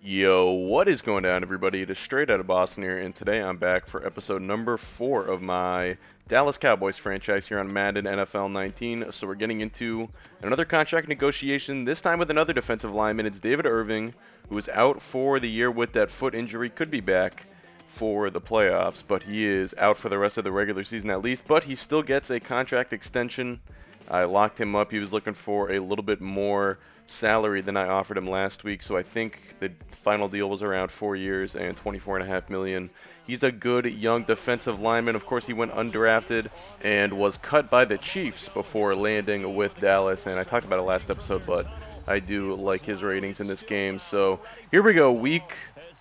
Yo, what is going down, everybody? It is Straight Outta Boston here, and today I'm back for episode number 4 of my Dallas Cowboys franchise here on Madden NFL 19. So we're getting into another contract negotiation, this time with another defensive lineman. It's David Irving, who is out for the year with that foot injury. Could be back for the playoffs, but he is out for the rest of the regular season at least. But he still gets a contract extension. I locked him up. He was looking for a little bit more salary than I offered him last week, so I think the final deal was around 4 years and $24.5 million. He's a good young defensive lineman. Of course, he went undrafted and was cut by the Chiefs before landing with Dallas, and I talked about it last episode, but I do like his ratings in this game. So here we go, week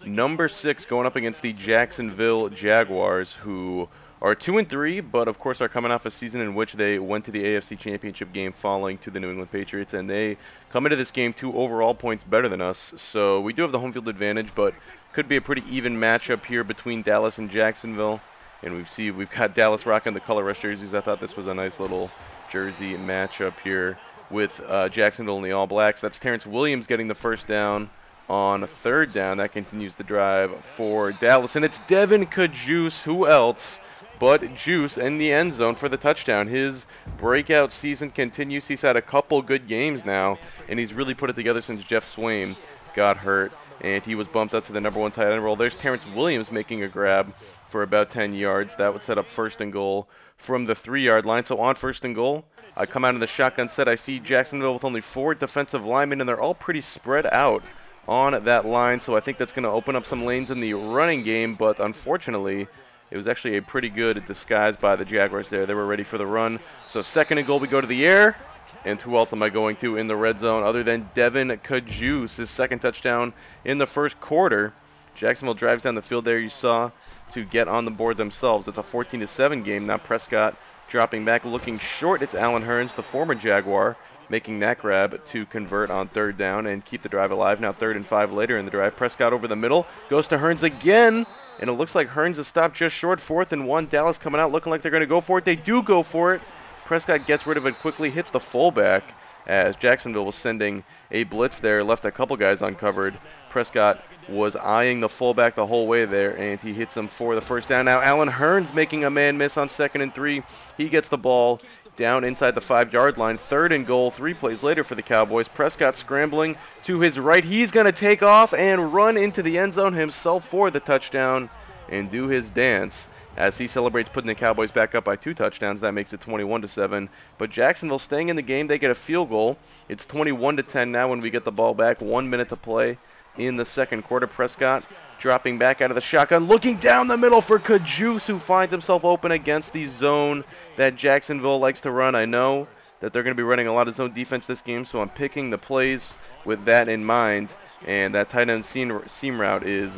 number 6, going up against the Jacksonville Jaguars, who are 2-3, but of course are coming off a season in which they went to the AFC Championship game, falling to the New England Patriots, and they come into this game 2 overall points better than us. So we do have the home field advantage, but could be a pretty even matchup here between Dallas and Jacksonville. And we've got Dallas rocking the color rush jerseys. I thought this was a nice little jersey matchup here with Jacksonville in the All Blacks. That's Terrence Williams getting the first down on third down. That continues the drive for Dallas, and it's Devin Kajus, who else but Juice, in the end zone for the touchdown. His breakout season continues. He's had a couple good games now, and he's really put it together since Jeff Swaim got hurt, and he was bumped up to the #1 tight end role. There's Terrence Williams making a grab for about 10 yards. That would set up first and goal from the 3-yard line. So on first and goal, I come out in the shotgun set. I see Jacksonville with only 4 defensive linemen, and they're all pretty spread out on that line, so I think that's going to open up some lanes in the running game, but unfortunately it was actually a pretty good disguise by the Jaguars there. They were ready for the run. So second and goal, we go to the air, and who else am I going to in the red zone other than Devin Kajus, his second touchdown in the first quarter. Jacksonville drives down the field there, you saw, to get on the board themselves. It's a 14-7 game. Now Prescott dropping back, looking short. It's Allen Hurns, the former Jaguar, making that grab to convert on third down and keep the drive alive. Now 3rd and 5 later in the drive. Prescott over the middle, goes to Hurns again, and it looks like Hurns has stopped just short. 4th and 1. Dallas coming out looking like they're going to go for it. They do go for it. Prescott gets rid of it quickly, hits the fullback as Jacksonville was sending a blitz there, left a couple guys uncovered. Prescott was eyeing the fullback the whole way there, and he hits him for the first down. Now Allen Hurns making a man miss on 2nd and 3. He gets the ball down inside the 5-yard line. 3rd and goal, 3 plays later for the Cowboys. Prescott scrambling to his right. He's going to take off and run into the end zone himself for the touchdown and do his dance as he celebrates putting the Cowboys back up by 2 touchdowns. That makes it 21-7. But Jacksonville staying in the game. They get a field goal. It's 21-10 now when we get the ball back. 1 minute to play in the second quarter. Prescott dropping back out of the shotgun, looking down the middle for Kajus, who finds himself open against the zone that Jacksonville likes to run. I know that they're going to be running a lot of zone defense this game, so I'm picking the plays with that in mind. And that tight end seam route is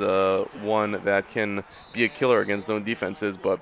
one that can be a killer against zone defenses. But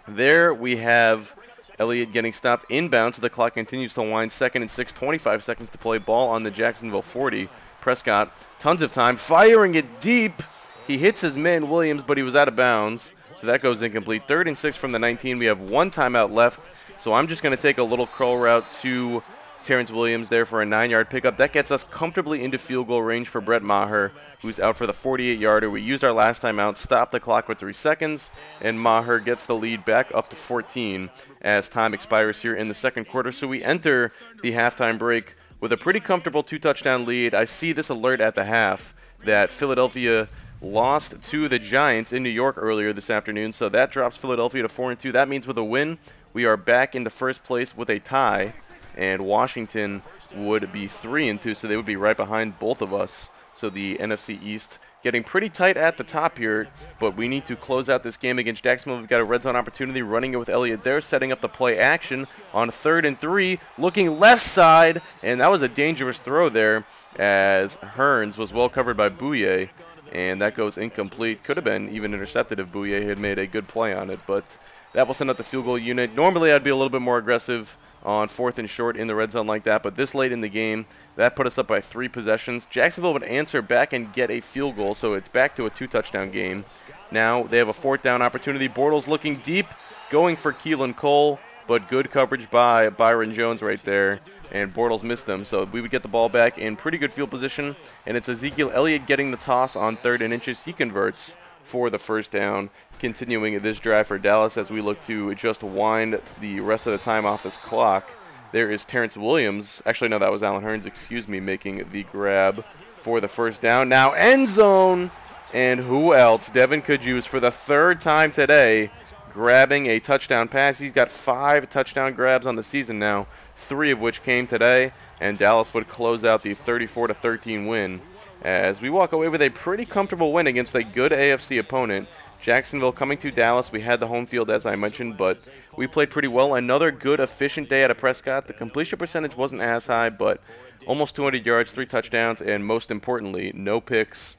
there we have Elliott getting stopped inbound, so the clock continues to wind. 2nd and 6, 25 seconds to play. Ball on the Jacksonville 40. Prescott, tons of time, firing it deep. He hits his man Williams, but he was out of bounds, so that goes incomplete. 3rd and 6 from the 19. We have 1 timeout left, so I'm just going to take a little curl route to Terrence Williams there for a 9-yard pickup. That gets us comfortably into field goal range for Brett Maher, who's out for the 48-yarder. We used our last timeout, stopped the clock with 3 seconds, and Maher gets the lead back up to 14 as time expires here in the second quarter. So we enter the halftime break with a pretty comfortable 2-touchdown lead. I see this alert at the half that Philadelphia lost to the Giants in New York earlier this afternoon, so that drops Philadelphia to 4-2. That means with a win, we are back in the first place with a tie, and Washington would be 3-2, so they would be right behind both of us. So the NFC East getting pretty tight at the top here, but we need to close out this game against Jacksonville. We've got a red zone opportunity, running it with Elliott there, setting up the play action on 3rd and 3, looking left side, and that was a dangerous throw there as Hurns was well covered by Bouye, and that goes incomplete. Could have been even intercepted if Bouye had made a good play on it, but that will send out the field goal unit. Normally I'd be a little bit more aggressive on 4th and short in the red zone like that, but this late in the game, that put us up by 3 possessions. Jacksonville would answer back and get a field goal, so it's back to a 2-touchdown game. Now they have a 4th down opportunity. Bortles looking deep, going for Keelan Cole, but good coverage by Byron Jones right there, and Bortles missed him. So we would get the ball back in pretty good field position, and it's Ezekiel Elliott getting the toss on 3rd and inches. He converts for the first down, continuing this drive for Dallas as we look to just wind the rest of the time off this clock. There is Terrence Williams. Actually, no, that was Allen Hurns, excuse me, making the grab for the first down. Now end zone, and who else? Devin Kajus for the 3rd time today, grabbing a touchdown pass. He's got 5 touchdown grabs on the season now, 3 of which came today, and Dallas would close out the 34-13 win as we walk away with a pretty comfortable win against a good AFC opponent. Jacksonville coming to Dallas. We had the home field, as I mentioned, but we played pretty well. Another good, efficient day out of Prescott. The completion percentage wasn't as high, but almost 200 yards, 3 touchdowns, and most importantly, no picks.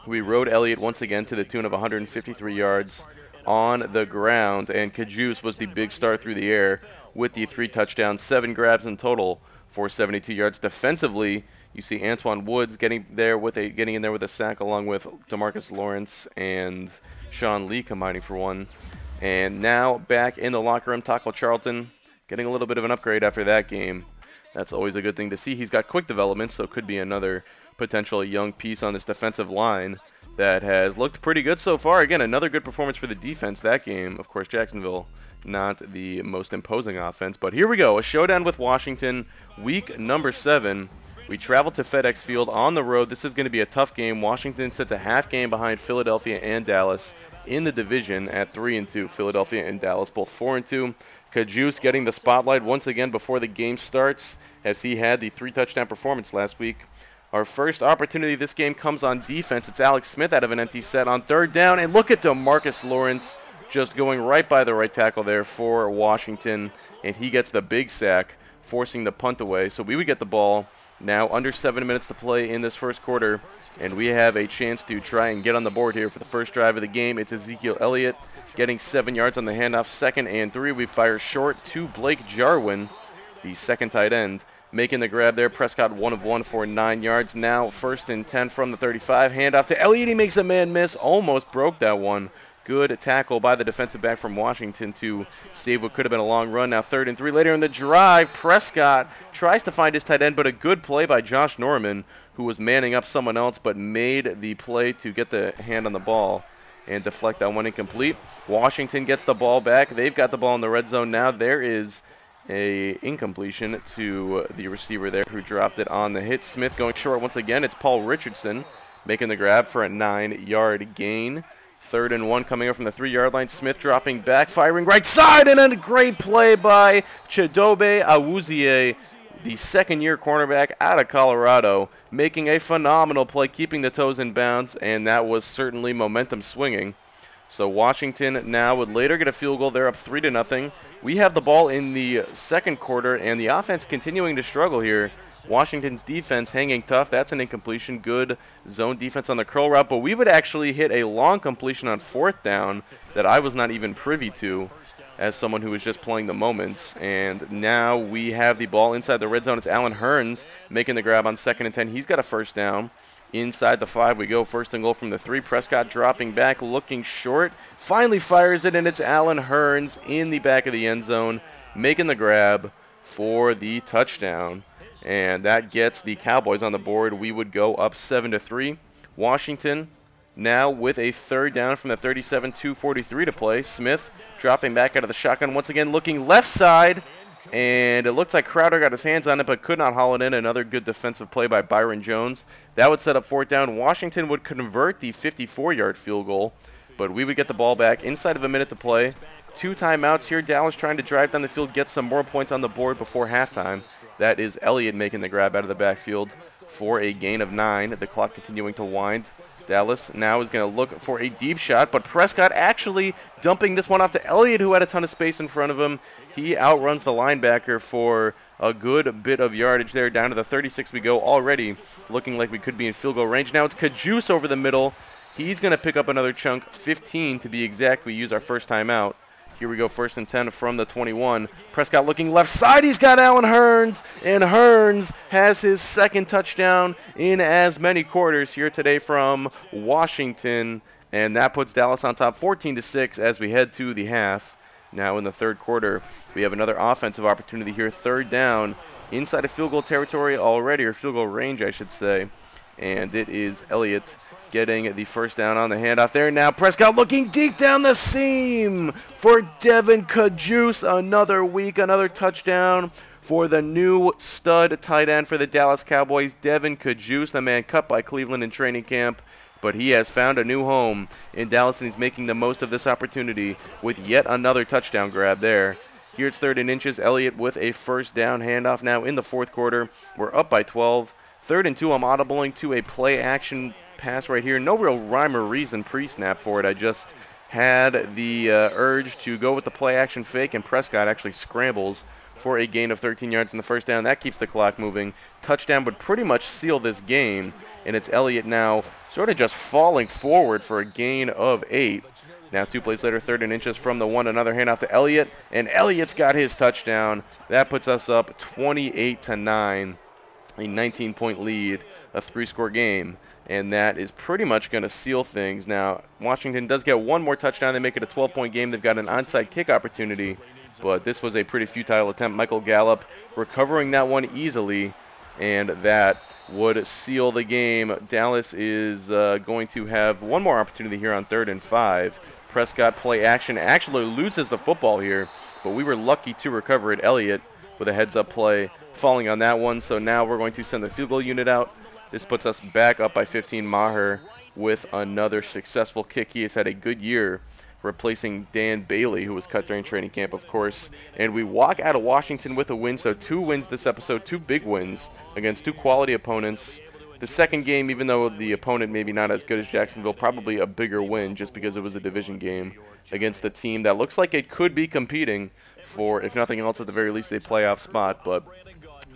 We rode Elliott once again to the tune of 153 yards on the ground, and Kajus was the big star through the air with the 3 touchdowns, 7 grabs in total for 72 yards. Defensively, you see Antoine Woods getting in there with a sack, along with DeMarcus Lawrence and Sean Lee combining for 1. And now back in the locker room, Taco Charlton getting a little bit of an upgrade after that game. That's always a good thing to see. He's got quick development, so it could be another potential young piece on this defensive line that has looked pretty good so far. Again, another good performance for the defense that game. Of course, Jacksonville, not the most imposing offense. But here we go, a showdown with Washington, week number 7. We travel to FedEx Field on the road. This is going to be a tough game. Washington sits a half game behind Philadelphia and Dallas in the division at 3-2. Philadelphia and Dallas both 4-2. Kajus getting the spotlight once again before the game starts, as he had the 3 touchdown performance last week. Our first opportunity this game comes on defense. It's Alex Smith out of an empty set on 3rd down, and look at DeMarcus Lawrence just going right by the right tackle there for Washington, and he gets the big sack, forcing the punt away. So we would get the ball now, under 7 minutes to play in this first quarter, and we have a chance to try and get on the board here for the first drive of the game. It's Ezekiel Elliott getting 7 yards on the handoff, 2nd and 3. We fire short to Blake Jarwin, the 2nd tight end, making the grab there. Prescott 1 of 1 for 9 yards. Now 1st and 10 from the 35. Handoff to Elliott. He makes a man miss. Almost broke that one. Good tackle by the defensive back from Washington to save what could have been a long run. Now 3rd and 3. Later in the drive, Prescott tries to find his tight end, but a good play by Josh Norman, who was manning up someone else, but made the play to get the hand on the ball and deflect that one incomplete. Washington gets the ball back. They've got the ball in the red zone now. There is a incompletion to the receiver there, who dropped it on the hit. Smith going short once again. It's Paul Richardson making the grab for a 9-yard gain. 3rd and 1 coming up from the 3-yard line. Smith dropping back, firing right side, and a great play by Chidobe Awuzie, the 2nd-year cornerback out of Colorado, making a phenomenal play, keeping the toes in bounds, and that was certainly momentum swinging. So Washington now would later get a field goal. They're up 3-0. We have the ball in the 2nd quarter, and the offense continuing to struggle here. Washington's defense hanging tough. That's an incompletion. Good zone defense on the curl route, but we would actually hit a long completion on 4th down that I was not even privy to as someone who was just playing the moments. And now we have the ball inside the red zone. It's Allen Hurns making the grab on 2nd and 10. He's got a 1st down. Inside the 5 we go. 1st and goal from the 3. Prescott dropping back, looking short. Finally fires it, and it's Allen Hurns in the back of the end zone, making the grab for the touchdown. And that gets the Cowboys on the board. We would go up 7-3. Washington now with a 3rd down from the 37, 2:43 to play. Smith dropping back out of the shotgun once again, looking left side, and it looks like Crowder got his hands on it but could not haul it in. Another good defensive play by Byron Jones. That would set up 4th down. Washington would convert the 54-yard field goal, but we would get the ball back inside of a minute to play. 2 timeouts here. Dallas trying to drive down the field, get some more points on the board before halftime. That is Elliott making the grab out of the backfield for a gain of 9. The clock continuing to wind. Dallas now is going to look for a deep shot, but Prescott actually dumping this one off to Elliott, who had a ton of space in front of him. He outruns the linebacker for a good bit of yardage there. Down to the 36 we go, already looking like we could be in field goal range. Now it's Kajus over the middle. He's going to pick up another chunk, 15 to be exact. We use our first timeout. Here we go, 1st and 10 from the 21. Prescott looking left side. He's got Allen Hurns, and Hurns has his 2nd touchdown in as many quarters here today from Washington, and that puts Dallas on top 14-6 as we head to the half. Now in the third quarter, we have another offensive opportunity here. Third down inside of field goal territory already, or field goal range, I should say. And it is Elliott getting the first down on the handoff there. Now Prescott looking deep down the seam for Devin Kajus. Another week, another touchdown for the new stud tight end for the Dallas Cowboys, Devin Kajus, the man cut by Cleveland in training camp. But he has found a new home in Dallas, and he's making the most of this opportunity with yet another touchdown grab there. Here it's 3rd and inches. Elliott with a first down handoff now in the fourth quarter. We're up by 12. 3rd and 2, I'm audibling to a play action pass right here. No real rhyme or reason pre-snap for it. I just had the urge to go with the play action fake, and Prescott actually scrambles for a gain of 13 yards in the first down. That keeps the clock moving. Touchdown would pretty much seal this game, and it's Elliott now sort of just falling forward for a gain of 8. Now 2 plays later, 3rd and inches from the 1, another handoff to Elliott, and Elliott's got his touchdown. That puts us up 28-9, a 19-point lead, a 3-score game, and that is pretty much going to seal things. Now Washington does get one more touchdown. They make it a 12-point game. They've got an onside kick opportunity, but this was a pretty futile attempt. Michael Gallup recovering that one easily, and that would seal the game. Dallas is going to have one more opportunity here on 3rd and 5. Prescott play action actually loses the football here, but we were lucky to recover it. Elliott with a heads-up play falling on that one, so now we're going to send the field goal unit out. This puts us back up by 15. Maher with another successful kick. He has had a good year, replacing Dan Bailey, who was cut during training camp, of course. And we walk out of Washington with a win, so 2 wins this episode, 2 big wins against 2 quality opponents. The second game, even though the opponent maybe not as good as Jacksonville, probably a bigger win just because it was a division game against a team that looks like it could be competing for, if nothing else, at the very least, a playoff spot. But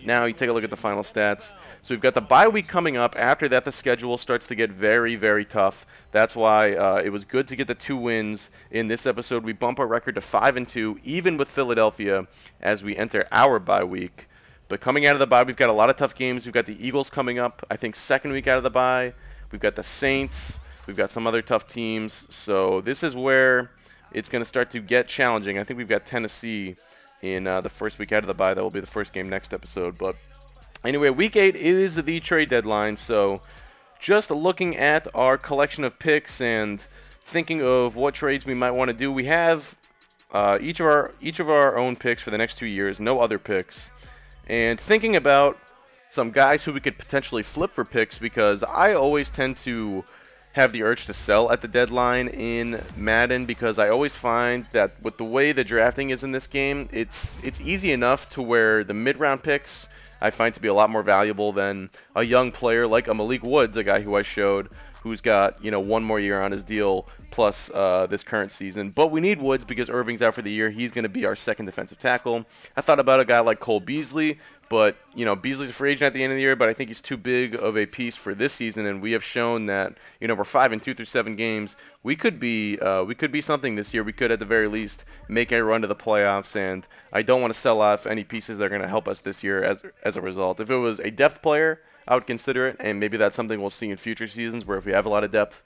now you take a look at the final stats. So we've got the bye week coming up. After that, the schedule starts to get very, very tough. That's why it was good to get the 2 wins in this episode. We bump our record to 5-2, even with Philadelphia, as we enter our bye week. But coming out of the bye, we've got a lot of tough games. We've got the Eagles coming up, I think, 2nd week out of the bye. We've got the Saints. We've got some other tough teams. So this is where it's going to start to get challenging. I think we've got Tennessee in the first week out of the bye. That will be the first game next episode. But anyway, week 8 is the trade deadline. So just looking at our collection of picks and thinking of what trades we might want to do, we have each of our own picks for the next 2 years, no other picks. And thinking about some guys who we could potentially flip for picks, because I always tend to have the urge to sell at the deadline in Madden, because I always find that with the way the drafting is in this game, it's easy enough to where the mid-round picks I find to be a lot more valuable than a young player like a Malik Woods, a guy who I showed, who's got, 1 more year on his deal plus this current season. But we need Woods because Irving's out for the year. He's going to be our 2nd defensive tackle. I thought about a guy like Cole Beasley, but Beasley's a free agent at the end of the year, but I think he's too big of a piece for this season, and we have shown that we're 5-2 through 7 games. We could be something this year. We could at the very least make a run to the playoffs, and I don't want to sell off any pieces that are going to help us this year as a result. If it was a depth player, I would consider it, and maybe that's something we'll see in future seasons, where if we have a lot of depth,